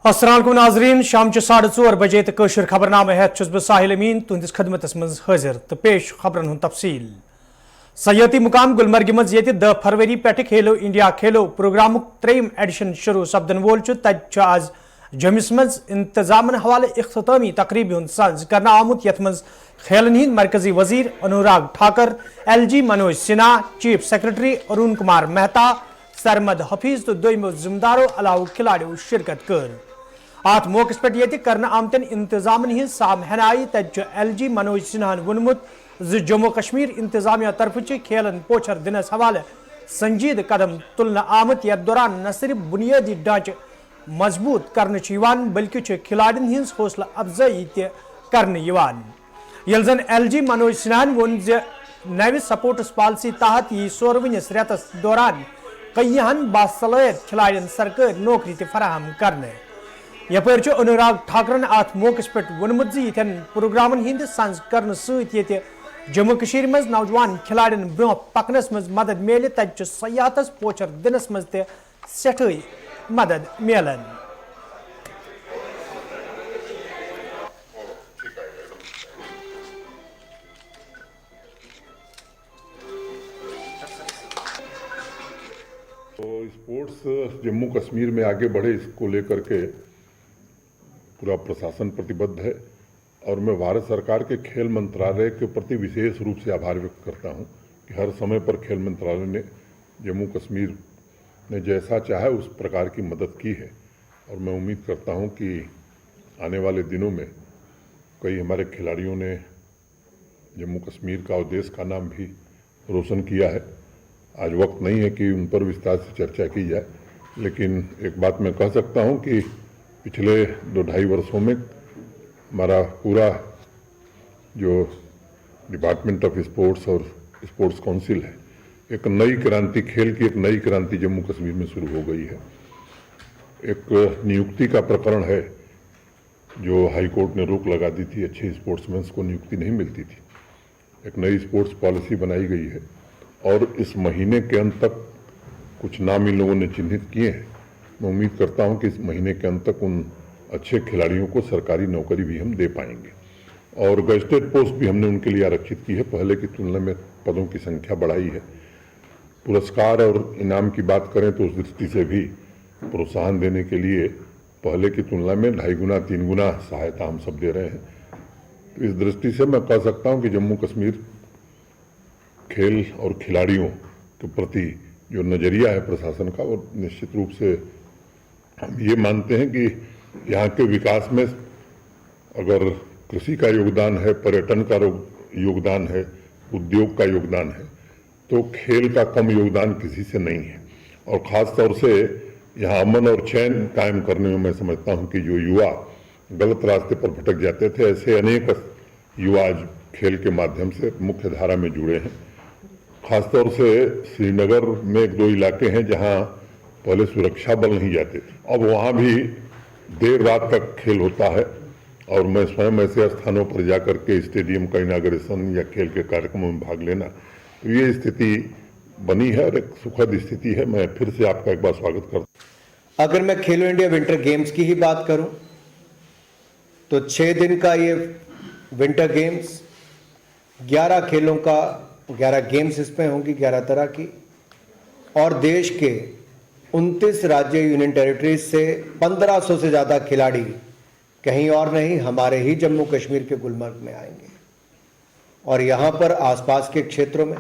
अस्सलाम वालेकुम नाजरीन शाम 4:30 बजे तो कशर खबरनामे हेत बह साहिल अमीन तुंदिस खदमतस मज हाजिर तो पेश खबरन हुंद तफसील। सयाती मुकाम गुलमर्ग मज 10 फरवरी पे खेलो इंडिया खेलो प्रोग्राम 3 एडिशन शुरू सपदन वोल तत आज जमिस मज इंतजामन हवाले इख्तितामी तकरीब हुंद सज करना आमुत यथ मज खेलन हिंद मरकजी वजीर Anurag Thakur LG Manoj Sinha chief secretary Arun Kumar Mehta Sarmad Hafeez तो दोमो जिम्मेदारों अलाव खिलाड़ियों शिरकत कर आत मौके पे ये करना आमतन इंतजामन हिंद साम हनाई तत LG मनोज सिन्हान वोनमुत जम्मू कश्मीर इंतजामिया तरफ खेलन पोछर दिनस हवाले संजीद कदम तुलना आमत यथ दौरान न सिर्फ बुनियादी ढांचे मजबूत करने बल्कि खिलाड़ियों हिंस हौसला अफजाई करने यल जन LG मनोज सिन्हान वोन नव सपोर्ट्स पॉलिसी तहत यी 16 रेतस दौरान कईहन बासलाहियत खिलाड़ियों सरकारी नौकरी फराहम करने यपर अनुराग ठाकरन अत मौके पे वोनमुत यन प्रोग्रामन हिंद संज कर सत जम्मू कश्मीर मज नौजवान खिलाड़ियों ब्रोह पकनस मज मदद मिले तत सयाहतस पोचर दिनस मज सठे मदद मिलन। तो स्पोर्ट्स जम्मू कश्मीर में आगे बढ़े इसको लेकर के पूरा प्रशासन प्रतिबद्ध है और मैं भारत सरकार के खेल मंत्रालय के प्रति विशेष रूप से आभार व्यक्त करता हूं कि हर समय पर खेल मंत्रालय ने जम्मू कश्मीर ने जैसा चाहा उस प्रकार की मदद की है और मैं उम्मीद करता हूं कि आने वाले दिनों में कई हमारे खिलाड़ियों ने जम्मू कश्मीर का और देश का नाम भी रोशन किया है। आज वक्त नहीं है कि उन पर विस्तार से चर्चा की जाए, लेकिन एक बात मैं कह सकता हूं कि पिछले 2-2.5 वर्षों में हमारा पूरा जो डिपार्टमेंट ऑफ स्पोर्ट्स और स्पोर्ट्स काउंसिल है, एक नई क्रांति, खेल की एक नई क्रांति जम्मू कश्मीर में शुरू हो गई है। एक नियुक्ति का प्रकरण है जो हाई कोर्ट ने रोक लगा दी थी, अच्छे स्पोर्ट्समैन को नियुक्ति नहीं मिलती थी। एक नई स्पोर्ट्स पॉलिसी बनाई गई है और इस महीने के अंत तक कुछ नाम इन लोगों ने चिन्हित किए हैं। मैं उम्मीद करता हूं कि इस महीने के अंत तक उन अच्छे खिलाड़ियों को सरकारी नौकरी भी हम दे पाएंगे और गजेटेड पोस्ट भी हमने उनके लिए आरक्षित की है। पहले की तुलना में पदों की संख्या बढ़ाई है। पुरस्कार और इनाम की बात करें तो उस दृष्टि से भी प्रोत्साहन देने के लिए पहले की तुलना में 2.5 गुना 3 गुना सहायता हम सब दे रहे हैं। तो इस दृष्टि से मैं कह सकता हूं कि जम्मू कश्मीर खेल और खिलाड़ियों के प्रति जो नज़रिया है प्रशासन का, वो निश्चित रूप से हम ये मानते हैं कि यहाँ के विकास में अगर कृषि का योगदान है, पर्यटन का योगदान है, उद्योग का योगदान है, तो खेल का कम योगदान किसी से नहीं है। और ख़ास तौर से यहाँ अमन और चैन कायम करने में मैं समझता हूँ कि जो युवा गलत रास्ते पर भटक जाते थे, ऐसे अनेक युवा आज खेल के माध्यम से मुख्य धारा में जुड़े हैं। खासतौर से श्रीनगर में 1-2 इलाके हैं जहां पहले सुरक्षा बल नहीं जाते थे, अब वहां भी देर रात तक खेल होता है और मैं स्वयं ऐसे स्थानों पर जाकर के स्टेडियम का इनाग्रेशन या खेल के कार्यक्रमों में भाग लेना, तो ये स्थिति बनी है और एक सुखद स्थिति है। मैं फिर से आपका एक बार स्वागत करता हूँ। अगर मैं खेलो इंडिया विंटर गेम्स की ही बात करूं तो 6 दिन का ये विंटर गेम्स 11 खेलों का 11 गेम्स इसमें होंगी, 11 तरह की, और देश के 29 राज्य यूनियन टेरिटरीज से 1500 से ज़्यादा खिलाड़ी कहीं और नहीं, हमारे ही जम्मू कश्मीर के गुलमर्ग में आएंगे। और यहाँ पर आसपास के क्षेत्रों में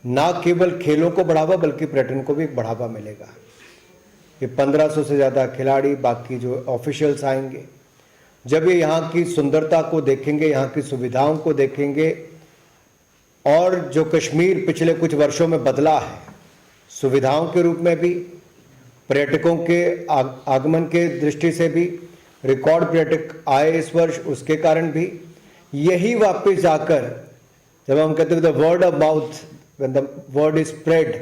ना केवल खेलों को बढ़ावा बल्कि पर्यटन को भी एक बढ़ावा मिलेगा। ये 1500 से ज़्यादा खिलाड़ी, बाकी जो ऑफिशियल्स आएंगे, जब ये यहाँ की सुंदरता को देखेंगे, यहाँ की सुविधाओं को देखेंगे और जो कश्मीर पिछले कुछ वर्षों में बदला है, सुविधाओं के रूप में भी, पर्यटकों के आगमन के दृष्टि से भी, रिकॉर्ड पर्यटक आए इस वर्ष उसके कारण भी, यही वापस जाकर जब हम कहते हैं the word of mouth, when the word is spread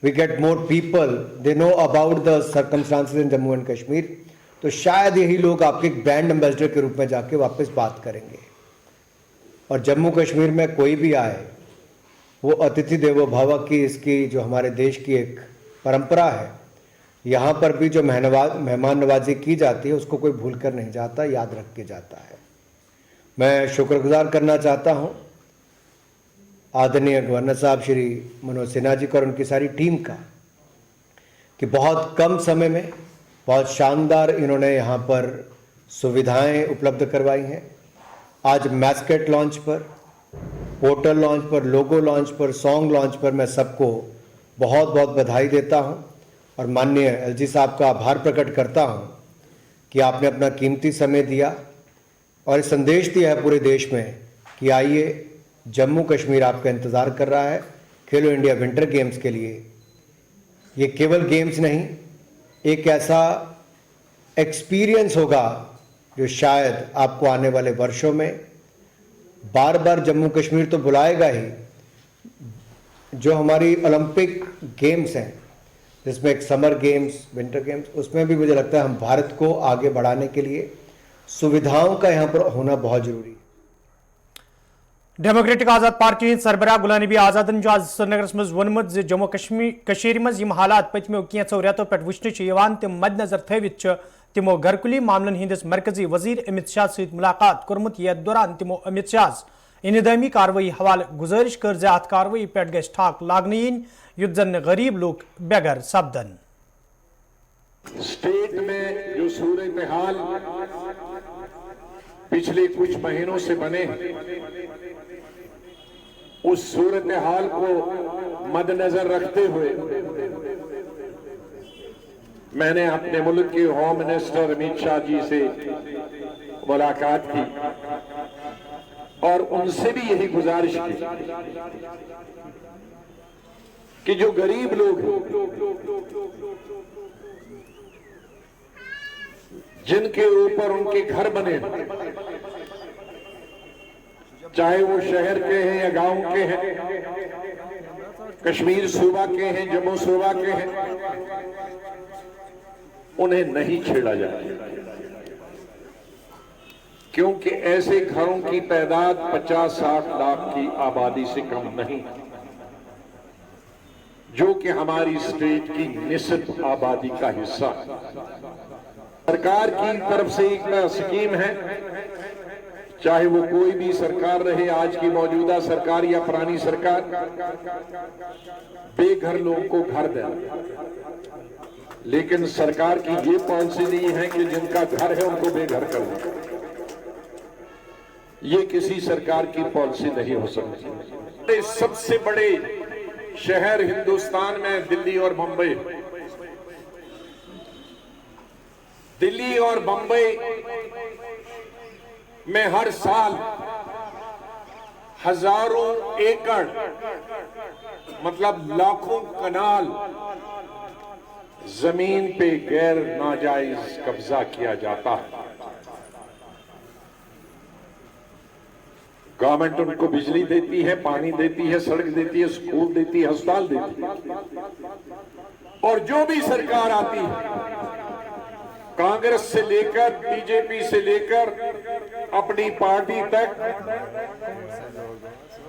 we get more people, they know about the circumstances in Jammu and Kashmir, तो शायद यही लोग आपके ब्रांड एम्बेसडर के रूप में जाके वापस बात करेंगे। और जम्मू कश्मीर में कोई भी आए, वो अतिथि देवो भव की इसकी जो हमारे देश की एक परंपरा है, यहाँ पर भी जो मेहमान नवाजी की जाती है उसको कोई भूल कर नहीं जाता, याद रख के जाता है। मैं शुक्रगुजार करना चाहता हूँ आदरणीय गवर्नर साहब श्री मनोज सिन्हा जी का और उनकी सारी टीम का कि बहुत कम समय में बहुत शानदार इन्होंने यहाँ पर सुविधाएं उपलब्ध करवाई हैं। आज मैस्केट लॉन्च पर, पोर्टल लॉन्च पर, लोगो लॉन्च पर, सॉन्ग लॉन्च पर मैं सबको बहुत बहुत बधाई देता हूं और माननीय एलजी साहब का आभार प्रकट करता हूं कि आपने अपना कीमती समय दिया और संदेश दिया है पूरे देश में कि आइए, जम्मू कश्मीर आपका इंतज़ार कर रहा है खेलो इंडिया विंटर गेम्स के लिए। ये केवल गेम्स नहीं, एक ऐसा एक्सपीरियंस होगा जो शायद आपको आने वाले वर्षों में बार बार जम्मू कश्मीर तो बुलाएगा ही। जो हमारी ओलंपिक गेम्स हैं जिसमें एक समर गेम्स, विंटर गेम्स, उसमें भी मुझे लगता है हम भारत को आगे बढ़ाने के लिए सुविधाओं का यहाँ पर होना बहुत जरूरी है। डेमोक्रेटिक आजाद पार्टी हंद सरबराह गुलाम नबी आजादन आज श्रीनगर मज वोनमुत जम्मू कश्मीर मज यम हालात पत्मो कैंचो रेतों पे वुचन तम मद्देनजर थवित तमो घरकुली मामलन हंदिस मरकजी वजीर अमित शाह सहित मुलाकात कोर्मुत। यथ दौरान तमो अमित शाह इंतजामी कार्रवाई हवाले गुजारिश कर ज अत कार्रवाई पे गछ ठाक लागन यीन युत जन गरीब लोग बेघर सपदन। स्टेट में जो सूरत हाल पिछले कुछ महीनों से बने, उस सूरत हाल को मद्देनजर रखते हुए मैंने अपने मुल्क के होम मिनिस्टर अमित शाह जी से मुलाकात की और उनसे भी यही गुजारिश की कि जो गरीब लोग जिनके ऊपर उनके घर बने, चाहे वो शहर के हैं या गांव के हैं, कश्मीर सूबा के हैं, जम्मू सूबा के हैं, उन्हें नहीं छेड़ा जाए, क्योंकि ऐसे घरों की तादाद 50-60 लाख की आबादी से कम नहीं, जो कि हमारी स्टेट की निस्बत आबादी का हिस्सा है। सरकार की तरफ से एक स्कीम है, चाहे वो कोई भी सरकार रहे, आज की मौजूदा सरकार या पुरानी सरकार, बेघर लोगों को घर देना। लेकिन सरकार की ये पॉलिसी नहीं है कि जिनका घर है उनको बेघर कर दें। ये किसी सरकार की पॉलिसी नहीं हो सकती। सबसे बड़े शहर हिंदुस्तान में दिल्ली और मुंबई, दिल्ली और बंबई में हर साल हजारों एकड़ मतलब लाखों कनाल जमीन पे गैर नाजायज कब्जा किया जाता है। गवर्नमेंट उनको बिजली देती है, पानी देती है, सड़क देती है, स्कूल देती है, अस्पताल देती है, और जो भी सरकार आती है, कांग्रेस से लेकर बीजेपी से लेकर अपनी पार्टी तक,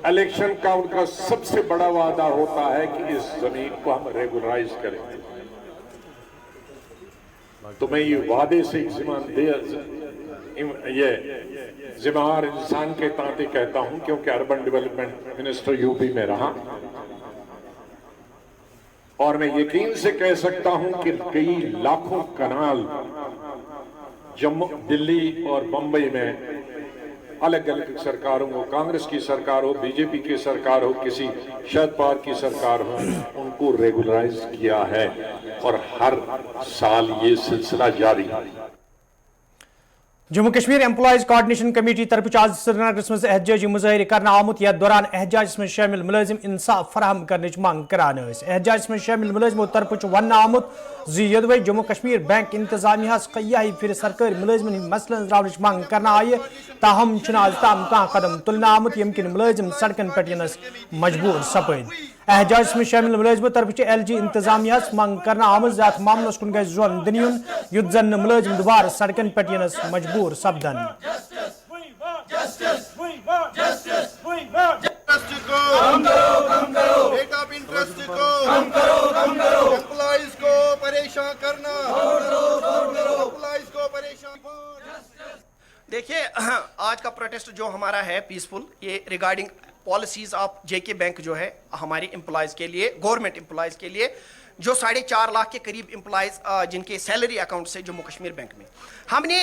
इलेक्शन का उनका सबसे बड़ा वादा होता है कि इस जमीन को हम रेगुलराइज करेंगे। तो मैं ये वादे से ये जिम्मेदार इंसान के नाते कहता हूं, क्योंकि अर्बन डेवलपमेंट मिनिस्टर यूपी में रहा, और मैं यकीन से कह सकता हूं कि कई लाखों कनाल जम्मू, दिल्ली और बंबई में अलग अलग सरकारों हो, कांग्रेस की सरकार हो, बीजेपी की सरकार हो, किसी शरद पवार की सरकार हो, उनको रेगुलराइज किया है और हर साल ये सिलसिला जारी है। Jammu Kashmir employees coordination committee तरफ आज श्रीनगर मज एहतजाजी मुजाहिर करना आमुत। यथ दौरान एहतजाज में शामिल मुलाजिम इंसाफ फराहम करने मांग करान। एहतजाज में शामिल मुलाजिमों तरफ वन आमुत यदवे जम्मू कश्मीर बैंक इंतजामिया कई फिर सरकारी मुलाजिमन मसलन रावन मांग करना आये, ताहम आज ताम कह कदम तुलना आमुत यम किन मुलाजिम सड़कन पे मजबूर सपद। एहतजाज में शामिल मुलाजिमों तरफ LG इंतजामिया मांग करना आमुत अत मामलस कुन गज जोन दिन युत जन मुलाजिम दोबार सड़कन पे मजबूर सपदन। रेट ऑफ इंटरेस्ट को कम करो, एम्प्लॉइज को परेशान परेशान करना, एम्प्लॉइज को परेशान। देखिए आज का प्रोटेस्ट जो हमारा है पीसफुल, ये regarding policies of JK bank जो है हमारी एम्प्लॉयज के लिए, गवर्नमेंट एम्प्लॉयज के लिए, जो 4.5 लाख के करीब एम्प्लॉयज जिनके सैलरी अकाउंट से जम्मू कश्मीर बैंक में। हमने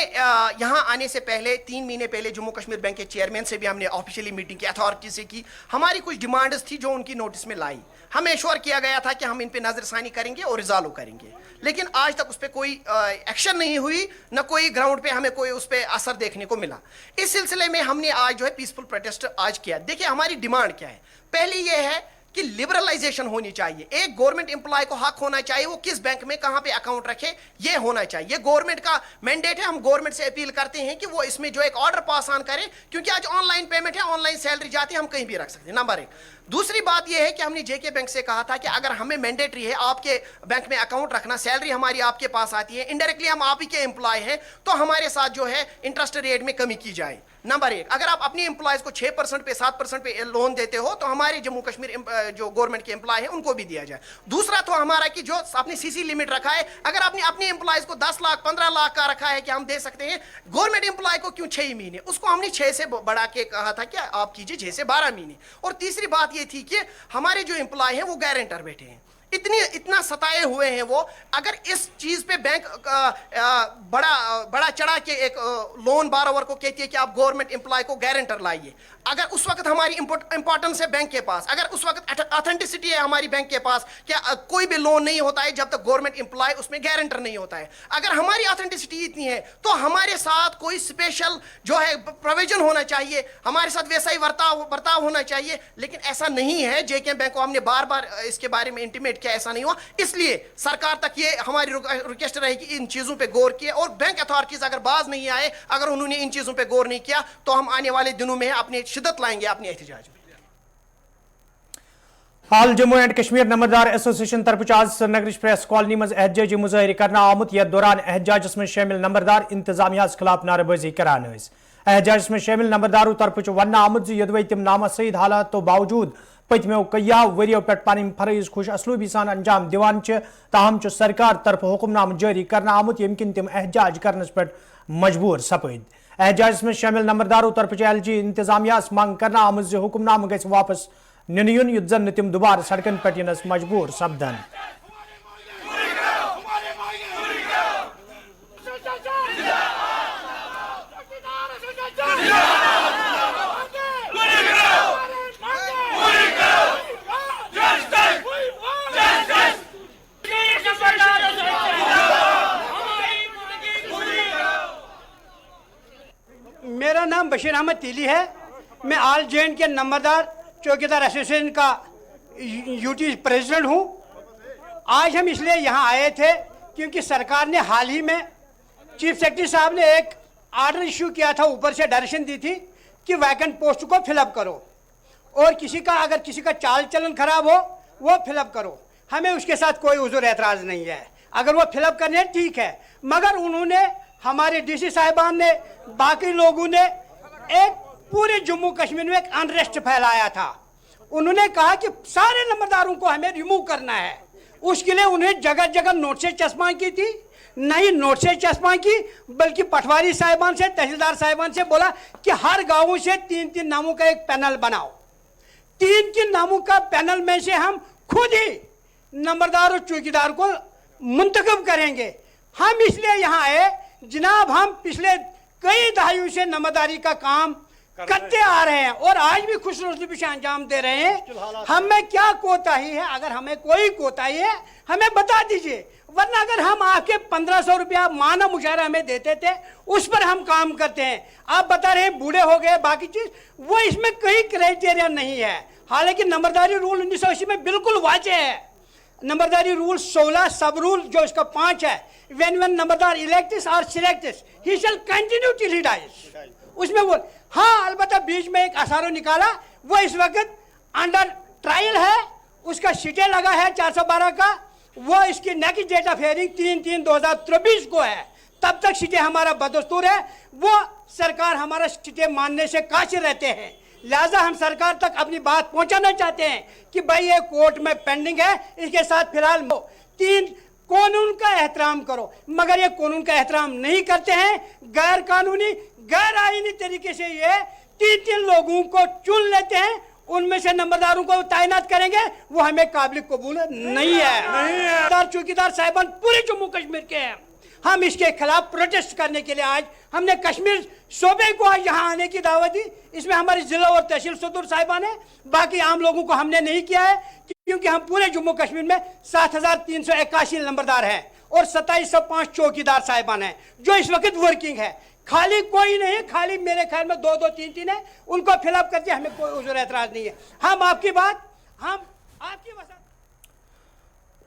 यहाँ आने से पहले 3 महीने पहले जम्मू कश्मीर बैंक के चेयरमैन से भी हमने ऑफिशियली मीटिंग की, अथॉरिटी से की। हमारी कुछ डिमांड्स थी जो उनकी नोटिस में लाई। हमें एश्योर किया गया था कि हम इन पे नजरसानी करेंगे और रिजॉल्व करेंगे, लेकिन आज तक उस पर कोई एक्शन नहीं हुई, न कोई ग्राउंड पे हमें कोई उस पर असर देखने को मिला। इस सिलसिले में हमने आज जो है पीसफुल प्रोटेस्ट आज किया। देखिए हमारी डिमांड क्या है। पहली ये है कि लिबरलाइजेशन होनी चाहिए। एक गवर्नमेंट एम्प्लॉय को हक होना चाहिए वो किस बैंक में कहां पे अकाउंट रखे, ये होना चाहिए। ये गवर्नमेंट का मैंडेट है। हम गवर्नमेंट से अपील करते हैं कि वो इसमें जो एक ऑर्डर पास ऑन करें, क्योंकि आज ऑनलाइन पेमेंट है, ऑनलाइन सैलरी जाती है, हम कहीं भी रख सकते हैं। नंबर 1। दूसरी बात यह है कि हमने जेके बैंक से कहा था कि अगर हमें मैंडेटरी है आपके बैंक में अकाउंट रखना, सैलरी हमारी आपके पास आती है, इनडायरेक्टली हम आप ही के एम्प्लॉय हैं, तो हमारे साथ जो है इंटरेस्ट रेट में कमी की जाए। नंबर 1, अगर आप अपनी एम्प्लॉयज को 6% पे 7% पे लोन देते हो तो हमारे जम्मू कश्मीर जो गवर्नमेंट के एम्प्लॉय हैं उनको भी दिया जाए। दूसरा तो हमारा कि जो आपने सीसी लिमिट रखा है, अगर आपने अपनी एम्प्लॉयज को 10 लाख 15 लाख का रखा है कि हम दे सकते हैं, गवर्नमेंट एम्प्लॉय को क्यों 6 महीने, उसको हमने 6 से बढ़ा के कहा था कि आप कीजिए 6 से 12 महीने। और तीसरी बात ये थी कि हमारे जो एम्प्लॉय हैं वो गारंटर बैठे हैं, इतना सताए हुए हैं वो। अगर इस चीज पे बैंक बड़ा चढ़ा के एक लोन बारोवर को कहती है कि आप गवर्नमेंट एम्प्लॉय को गारंटर लाइए, अगर उस वक्त हमारी इंपॉर्टेंस है बैंक के पास, अगर उस वक्त ऑथेंटिसिटी है हमारी बैंक के पास, क्या कोई भी लोन नहीं होता है जब तक गवर्नमेंट एम्प्लॉय उसमें गारंटर नहीं होता है। अगर हमारी ऑथेंटिसिटी इतनी है तो हमारे साथ कोई स्पेशल जो है प्रोविजन होना चाहिए, हमारे साथ वैसा ही बर्ताव होना चाहिए, लेकिन ऐसा नहीं है। जेके बैंक को हमने बार बार इसके बारे में इंटीमेट किया, ऐसा नहीं हुआ। इसलिए सरकार तक ये हमारी रिक्वेस्ट रहेगी इन चीजों पे गौर किए, और बैंक अथॉरिटीज अगर बाज नहीं आए, अगर उन्होंने इन चीजों पे गौर नहीं किया, तो हम आने वाले दिनों में अपनी शिद्दत लाएंगे अपने एहतजाज में। हाल Jammu and Kashmir Nambardar association तरफ आज श्रीनगर प्रेस कॉलोनी मज एहतजाजी मुजाहरे करना आमुत, यथ दौरान एहतजाजस में शामिल नंबरदार इंतजामिया खिलाफ नारेबाजी करान। एहतजाजस में शामिल नंबरदारों तरफ वन आमुत यदि तम नामसईद हालात तो बावजूद पतमो कई वरियों पे पन फरज खुश असलूबी सान अंजाम दिवान, ताहम सरकार तरफ हुक्मनाम जारी करना आमुत यम किन तम एहतजाज करनस पे मजबूर सपद। एहतजाज में शामिल नंबरदारों तरफ एलजी इंतजामिया मांग करना आमुत हुक्मनाम गि वापस निन युन युत जन तम दुबार सड़कन पे यनस मजबूर सपदन। मेरा नाम बशीर अहमद तीली है। मैं ऑल जे के नंबरदार चौकीदार एसोसिएशन का यूटी प्रेसिडेंट हूँ। आज हम इसलिए यहाँ आए थे क्योंकि सरकार ने हाल ही में चीफ सेक्रेटरी साहब ने एक आर्डर इशू किया था, ऊपर से डायरेक्शन दी थी कि वैकेंट पोस्ट को फिलअप करो, और अगर किसी का चाल चलन खराब हो वो फिलअप करो। हमें उसके साथ कोई उज़ुर एतराज़ नहीं है, अगर वो फिलअप करने ठीक है। मगर उन्होंने, हमारे डीसी साहिबान ने, बाकी लोगों ने एक पूरे जम्मू कश्मीर में एक अनरेस्ट फैलाया था। उन्होंने कहा कि सारे नंबरदारों को हमें रिमूव करना है। उसके लिए उन्हें जगह जगह नोटिस चस्पा की थी, नहीं नोटिस चस्पा की, बल्कि पटवारी साहिबान से, तहसीलदार साहिबान से बोला कि हर गाँव से 3-3 नामों का एक पैनल बनाओ। 3-3 नामों का पैनल में से हम खुद ही नंबरदार और चौकीदार को मुंतखब करेंगे। हम इसलिए यहाँ आए जनाब, हम पिछले कई दहाइयों से नंबरदारी का काम करते आ रहे हैं और आज भी खुशनुसीबी से अंजाम दे रहे हैं। हमें क्या कोताही है? अगर हमें कोई कोताही है हमें बता दीजिए, वरना अगर हम आपके 1500 रुपया माना मुशायरा हमें देते थे उस पर हम काम करते हैं। आप बता रहे हैं बूढ़े हो गए बाकी चीज, वो इसमें कई क्राइटेरिया नहीं है। हालांकि नंबरदारी रूल 1980 में बिल्कुल वाज़ेह है। नंबरदारी रूल 16 सब रूल जो इसका 5 है, when नंबरदार इलेक्टिस और selects he shall continue till he dies. उसमें वो, हाँ अलबत्ता बीच में एक असारो निकाला, वो इस वक्त अंडर ट्रायल है, उसका सीटे लगा है 412 का, वो इसकी नेक्स्ट डेट ऑफ हियरिंग 3/3/2023 को है। तब तक सीटें हमारा बदस्तूर है, वो सरकार हमारा सीटें मानने से कासिर रहते हैं। लिहाजा हम सरकार तक अपनी बात पहुंचाना चाहते हैं कि भाई ये कोर्ट में पेंडिंग है, इसके साथ फिलहाल कानून का एहतराम करो, मगर ये कानून का एहतराम नहीं करते हैं। गैर कानूनी गैर आईनी तरीके से ये 3-3 लोगों को चुन लेते हैं, उनमें से नंबरदारों को तैनात करेंगे, वो हमें काबिल कबूल नहीं है। चौकीदार साहिबान पूरे जम्मू कश्मीर के हैं। हम इसके खिलाफ प्रोटेस्ट करने के लिए आज हमने कश्मीर सूबे को आज यहाँ आने की दावत दी। इसमें हमारे जिला और तहसील सदर साहिबान है, बाकी आम लोगों को हमने नहीं किया है, क्योंकि हम पूरे जम्मू कश्मीर में 7,381 नंबरदार हैं और 2705 चौकीदार साहिबान हैं जो इस वक्त वर्किंग है। खाली कोई नहीं है, खाली मेरे ख्याल में 2-2, 3-3 है, उनको फिलअप करके हमें कोई उज़र एतराज नहीं है। हम आपकी वसात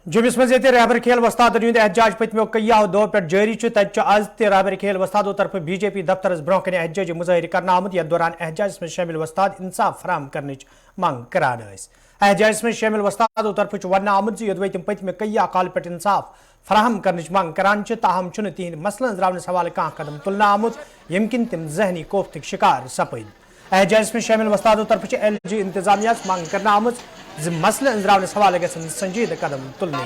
जमिस मज रहबर खेल वस्ताद हंद एहतजाज पत्मो कईयाव दो पे जारी तत आज रहबर खेल वस्तादों तरफ बीजेपी दफ्तरस ब्रोह कन एहतजाजी मुजाहिर कर आमुत यथ दौरान एहतजाज में शामिल वस्ताद इंसाफ फराम करने मंग करान। एहतजाज में शामिल वस्तादों तरफ वन आमुत योदवे तम पत्म कईया काल पे इंसाफ फराहम करने मंग करान ताहम तिहद मसलन रावनस हवाले कह कदम तुलना आमुत यम किन तम जहनी कोफ्त शिकार सपद। एहतजाज में शामिल वस्तादों तरफ LG इंतजामिया मंग कर आमुत मसले अंजरावनस हवाले गसन संजीद कदम तुलने।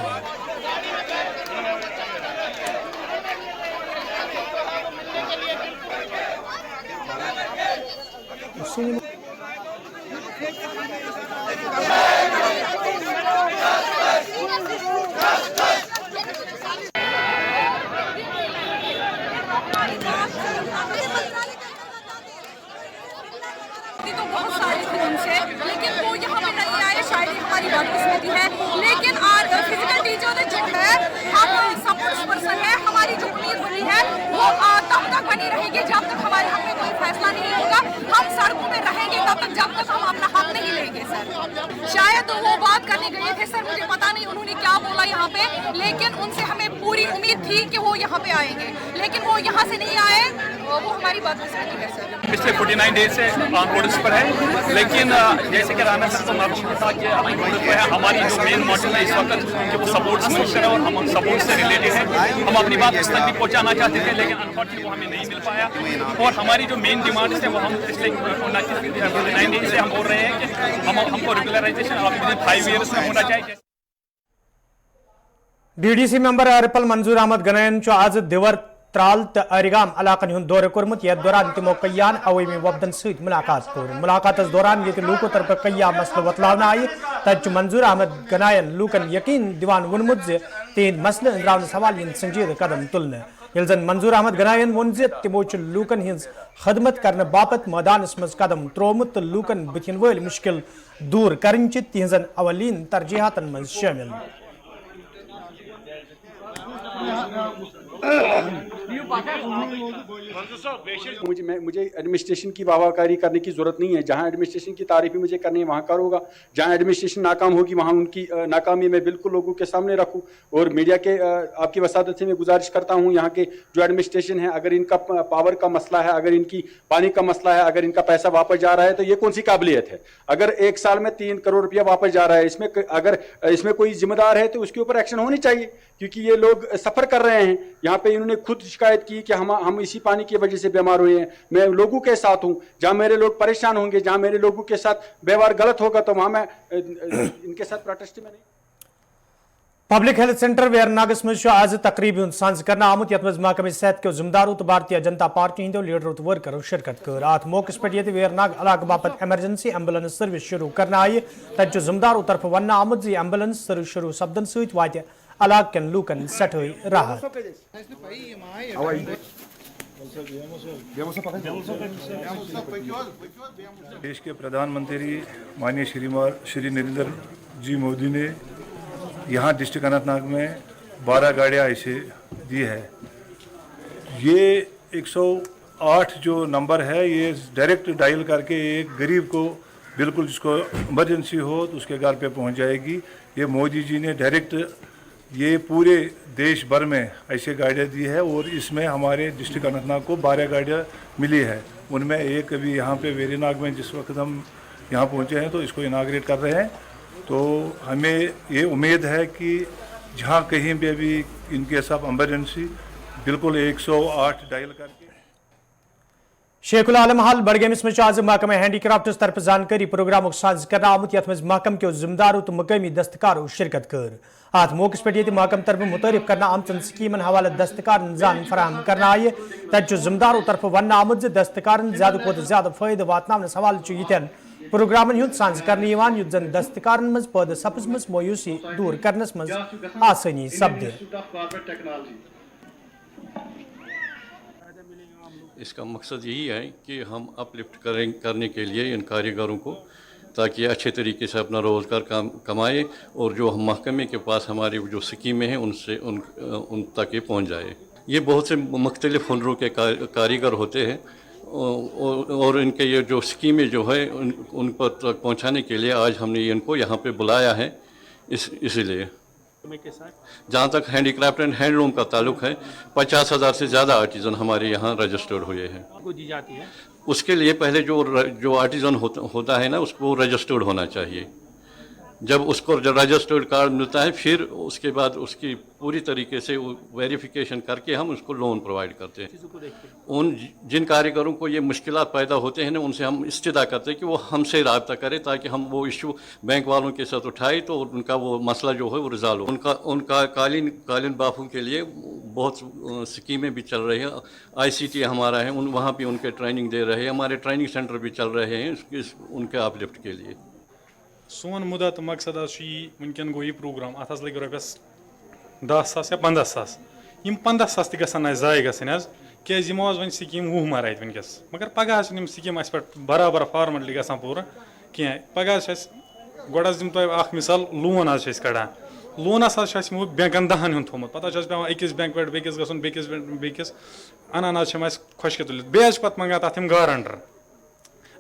तो बहुत सारे थे उनसे, लेकिन वो यहाँ पे नहीं आए, शायद हमारी बदकिस्मती है। लेकिन फिजिकल टीचर जो है, हम सपोर्ट पर्सन है, हमारी जो उम्मीद बनी है वो तब तक बनी रहेगी जब तक हमारे हक में कोई फैसला नहीं होगा। हम सड़कों में रहेंगे तब तक जब तक हम अपना हक नहीं लेंगे। सर शायद वो बात करने गए थे, सर मुझे पता नहीं उन्होंने क्या बोला यहाँ पे, लेकिन उनसे हमें पूरी उम्मीद थी कि वो यहाँ पे आएंगे, लेकिन वो यहाँ से नहीं आए, वो हमारी बदकिस्मती है। सर पिछले 49 डेज से ऑन रोड्स पर है, लेकिन जैसे कि राना सर को मालूम था कि हमारी जो मेन मोटिव है इस वक्त कि वो सपोर्ट्स मिनिस्टर है और हम सपोर्ट से रिलेटेड है। हम अपनी बात उस तक भी पहुंचाना चाहते थे, लेकिन अनफॉर्चुनेटली वो हमें नहीं मिल पाया। और हमारी जो मेन डिमांड्स है वो हम पिछले 49 डेज से हम बोल रहे हैं कि हमको रेगुलराइजेशन विद 5 ईयर्स में होना चाहिए। DDC मेंबर अरपल मंजूर अहमद गनयन आज दिवर त्राल तो अरिगाम इलाकन हुंद दौरे कोरमुत यथ दौरान तमो कईयान अवामी वफदन सत मुलाकात कोर। मुलाकात दौरान ये लूको तरफ कईया मसल वतलावन आय तत मंजूर अहमद गनायन लूकन यकीन दिवान वोनमुत तिहद मसले अंजरावनस हवाले संजीद कदम तुलने। यिल जन मंजूर अहमद गनायन वोन तमो लूकन हिंज खदमत करने बापत मैदानस मज कदम त्रोमुत तो लूकन बुथिन वल मुश्किल दूर करन तिहजन अवलीन तरजीहातन मज शामिल। मुझे एडमिनिस्ट्रेशन की वाहवाकारी करने की जरूरत नहीं है। जहां एडमिनिस्ट्रेशन की तारीफ मुझे करनी है वहां करूँगा, जहां एडमिनिस्ट्रेशन नाकाम होगी वहां उनकी नाकामी मैं बिल्कुल लोगों के सामने रखूं। और मीडिया के आपकी वसादत से मैं गुजारिश करता हूं, यहाँ के जो एडमिनिस्ट्रेशन है, अगर इनका पावर का मसला है, अगर इनकी पानी का मसला है, अगर इनका पैसा वापस जा रहा है तो ये कौन सी काबिलियत है। अगर 1 साल में 3 करोड़ रुपया वापस जा रहा है, इसमें अगर इसमें कोई जिम्मेदार है तो उसके ऊपर एक्शन होनी चाहिए, क्योंकि ये लोग सफर कर रहे हैं। यहाँ पे इन्होंने खुद शिकायत की कि हम इसी पानी की वजह से बीमार हुए हैं। मैं लोगों के साथ हूँ, जहाँ मेरे लोग परेशान होंगे, जहाँ मेरे लोगों के साथ व्यवहार गलत होगा तो वहाँ मैं इनके साथ प्रोटेस्ट में नहीं। पब्लिक हेल्थ सेंटर वेरनागस मज आज तकरीब सांस कर आमुत यथ महकमे सेहत के जिम्मेदारों तो भारतीय जनता पार्टी हंदो लीडरों तो वर्करों शिरकत कर। अत मौके पे ये वेरनाग इलाक बापत एमरजेंसी एम्बुलेंस सर्विस शुरू करने आय तत जिम्मेदारों तरफ वन आमुत एम्बुलेंस सर्विस शुरू सपदन सत वात इलाक कन लूकन सठई राहत। देश के प्रधानमंत्री माननीय श्री नरेंद्र जी मोदी ने यहाँ डिस्ट्रिक्ट अनंतनाग में 12 गाड़ियाँ ऐसे दी है। ये 108 जो नंबर है ये डायरेक्ट डायल करके एक गरीब को बिल्कुल जिसको इमरजेंसी हो तो उसके घर पे पहुँच जाएगी। ये मोदी जी ने डायरेक्ट ये पूरे देश भर में ऐसे गाड़ियाँ दी है और इसमें हमारे डिस्ट्रिक्ट अनंतनाग को 12 गाड़ियाँ मिली है। उनमें एक अभी यहाँ पे वेरीनाग में जिस वक्त हम यहाँ पहुँचे हैं तो इसको इनाग्रेट कर रहे हैं। तो हमें ये उम्मीद है कि जहाँ कहीं भी अभी इनके सब इमरजेंसी बिल्कुल 108 डायल करके। शेखुल आलम हाल बडगमिस में आज महकमा हैंडीक्राफ्टस तरफ जानकारी प्रोग्राम साज कर आमुत यथ मज महकम के जिम्मेदारों तो मकामी दस्तकारों शिरकत कर अत मौके पे महकम तरफ मुतरफ करना आमचन स्कीमन हवाले दस्तकार जान फराहम करना आये तत जिम्मेदारों तरफ वन आमुत दस्तकार ज्यादा खुद ज्यादा फायदे वातन हवाले यन प्रोग्रामन हुंद साज करने युत जन दस्तकार मज पैदा सपजम मायूसी दूर करनस मज आसानी सपदे। इसका मकसद यही है कि हम अपलिफ्ट करने के लिए इन कारीगरों को, ताकि अच्छे तरीके से अपना रोज़गार कमाए और जो हम महकमे के पास हमारी जो स्कीमें हैं उनसे उन तक ये पहुँच जाए। ये बहुत से मुख्तलिफ़ हुनरों के कारीगर होते हैं और इनके ये जो स्कीमें जो है उन पर तक पहुँचाने के लिए आज हमने इनको यहाँ पे बुलाया है। इसीलिए जहाँ तक हैंडीक्राफ्ट एंड हैंडलूम का ताल्लुक है 50,000 से ज़्यादा आर्टिज़न हमारे यहाँ रजिस्टर्ड हुए हैं। दी जाती है उसके लिए पहले जो आर्टिज़न होता है ना उसको रजिस्टर्ड होना चाहिए। जब उसको रजिस्टर्ड कार्ड मिलता है फिर उसके बाद उसकी पूरी तरीके से वेरिफिकेशन करके हम उसको लोन प्रोवाइड करते हैं। उन जिन कारीगरों को ये मुश्किलात पैदा होते हैं ना उनसे हम इस्तिदा करते हैं कि वो हमसे रब्ता करें ताकि हम वो इशू बैंक वालों के साथ उठाए तो उनका वो मसला जो है वो रिजॉल्व हो। उनका कालीन बाफों के लिए बहुत स्कीमें भी चल रही हैं। ICT हमारा है वहाँ भी उनके ट्रेनिंग दे रहे हैं। हमारे ट्रेनिंग सेंटर भी चल रहे हैं उनके अपलिफ्ट के लिए। सोन मुदा तो मकसद वनकन गो यह प्रोग्राम अत लगे रपस 10,000 या 15,000 यम 15,000 गए जाय गज वन स्कीम 20 मार वनकस मगर पगह स्कीम पे बराबर फॉर्मेटली ग पूरा कह पगह गोड़ दिम तुम मिसाल लोन आज कड़ान लोनस बैंकन 10 हुंद थोमुत पता पे अकिस बैंक पे बेकिस गसन बेकिस अनान आज खुश के तुलित बे पे मंगान तथ गारंटर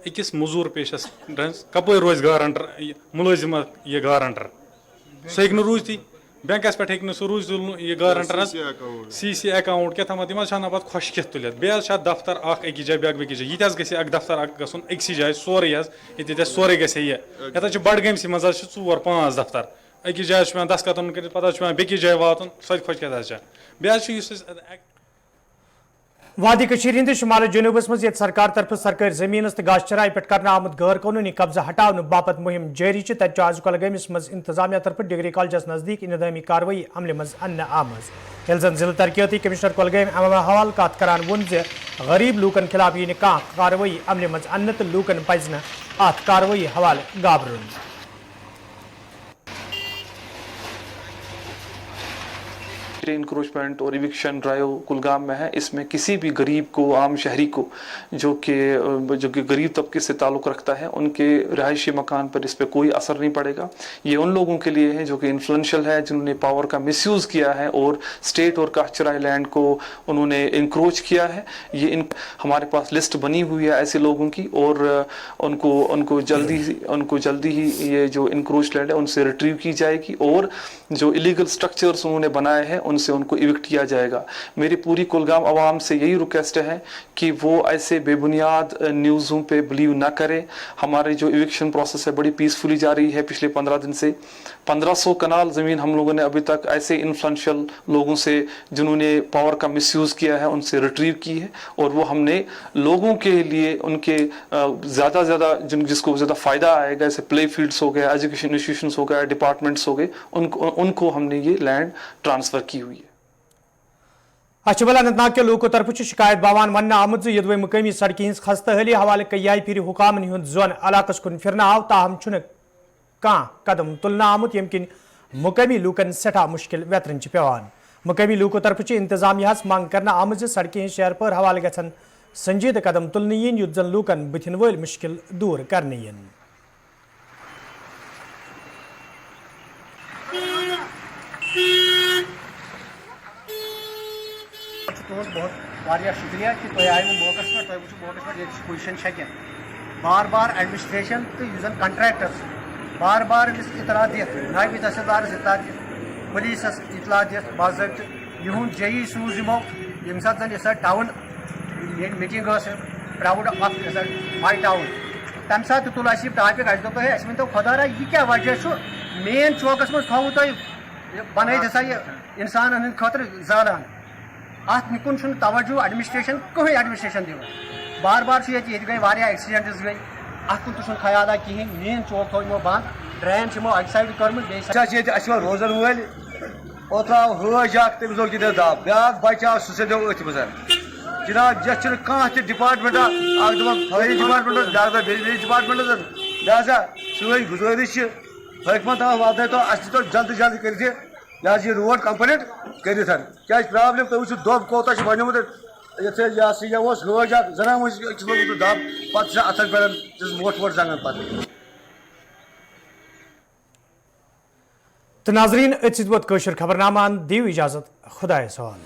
अकिस मजूर पेशस कप रोज गारंटर मुलाजिम यह गारंटर सह हे रूजती बैंकस पे हे सह रूज यह गारंटर CC अकाउंट क्या तम पे खुश के तुलित बे दफ्तर अकिस जाए बेक जाए ये गख दफ्तर गन अक्सी जाए सोरे ये सोरे गत बडगमस मज 4-5 दफ्तर अकिस जाए पे 10 कदम कर पे बेकिस जाए वातन सो खुश क्या बे वादी कशीर हिंद शुमाल जनूबस मज सरकार तरफ सरकारी जमीन तो गाश चराई पे करना आमुद गैर कानूनी कब्जा हटाने बापत मुहिम जारी तत आज कुलगमिस मज इंतजामिया तरफ डिग्री कॉलेजस नजदीक इंतजामी कार्रवाई अमल मज अन्न आमज ये जन जिला तरक्याती कमिश्नर कुलगम हवाल कत करान वोन गरीब लूकन खिलाफ यह कार्रवाई अमल मज अन्न तो लूकन पज अत कार्रवाई हवाले गाबरुन। इंक्रोचमेंट और इविक्शन ड्राइव कुलगाम में है। इसमें किसी भी गरीब को, आम शहरी को जो कि गरीब तबके से ताल्लुक़ रखता है उनके रहायशी मकान पर इस पर कोई असर नहीं पड़ेगा। ये उन लोगों के लिए है जो कि इन्फ्लुएंशियल है, जिन्होंने पावर का मिसयूज़ किया है और स्टेट और काश्तराई लैंड को उन्होंने इंक्रोच किया है। ये हमारे पास लिस्ट बनी हुई है ऐसे लोगों की और उनको जल्दी ही ये जो इंक्रोच लैंड है उनसे रिट्रीव की जाएगी और जो इलीगल स्ट्रक्चर्स उन्होंने बनाए हैं उनसे उनको इविक्ट किया जाएगा। मेरी पूरी कुलगाम आवाम से यही रिक्वेस्ट है कि वो ऐसे बेबुनियाद न्यूज़ों पे बिलीव ना करें। हमारी जो इविक्शन प्रोसेस है बड़ी पीसफुली जा रही है। पिछले 15 दिन से 1500 कनाल ज़मीन हम लोगों ने अभी तक ऐसे इन्फ्लुएंशियल लोगों से जिन्होंने पावर का मिसयूज़ किया है उनसे रिट्रीव की है और वो हमने लोगों के लिए उनके ज़्यादा जिसको ज़्यादा फ़ायदा आएगा, जैसे प्ले फील्ड्स हो गया, एजुकेशन इंस्टीट्यूशंस हो गया, डिपार्टमेंट्स हो गए, उनको हमने ये लैंड ट्रांसफ़र की हुई है। अचबल अनंतनाग के लोगों तरफ शिकायत बावान वन आमुद यदवे मुकामी सड़क हज खस्ता हली हवाले कई फिर हुकामन हुंद जोन इलाकस कुन फिरना आव ताहम कदम तुलना आमुत यम किन मुकामी लूकन सठा मुश्किल वेतरन पेवान। मुकामी लूकों तरफ इंतजामिया मांग करना आमुद सड़कें शहर पर हवाले गन संजीद कदम तुलने युत जन लूकन बुथिन वल मुश्किल दूर करने बहुत वारिया शुक्रिया कि तुम आयो मौकस पे तुम मौकस पे पोजिशन शक बार बार एडमिनिस्ट्रेशन तो यूजन कंट्रैक्टर्स बार बार इतला दित नायब तहसीलदार इतला दित पुलिस इतला दित बाज़ाब्त युंद JE सूज यमो यम साथ जन इस town meeting proud of my town तम साथ तुल टॉपिक अस दोप अस वन तो खुदा यह क्या वजह मेन चौकस मज थो तुम बन ये इंसान हंद खतर जालान अत निकुन तवज्जो एडमिनिस्ट्रेशन कहीं एडमिनिस्ट्रेशन दिवन बार बार ये गई वारिया एक्सीडेंट्स गई अत कुन तुम ख्याल कहें मेन चौक थो यमो बंद ड्रेन अक साइड कर्म रोजन वल ओत्राव हज तमिस लोग गिर दाब ब्या बचा सह सदो अथ मज जनाब जस कह डिपार्टमेंट फौरी डिपार्टमेंट ब्या डिपार्टमेंट लिहाजा सी गुजारिश हकमत वात तो तो जल्द जल्द कर लिहाजा ये रोड कंप्लीट कर क्या प्रॉब्लम तुम वो दोब कोत बनमुत ये हज जना अकिस लोग दब पे अथन पे मोट वोट जंगन पे तो नाजरीन खबरनामान दियो इजाजत खुदा सवाल।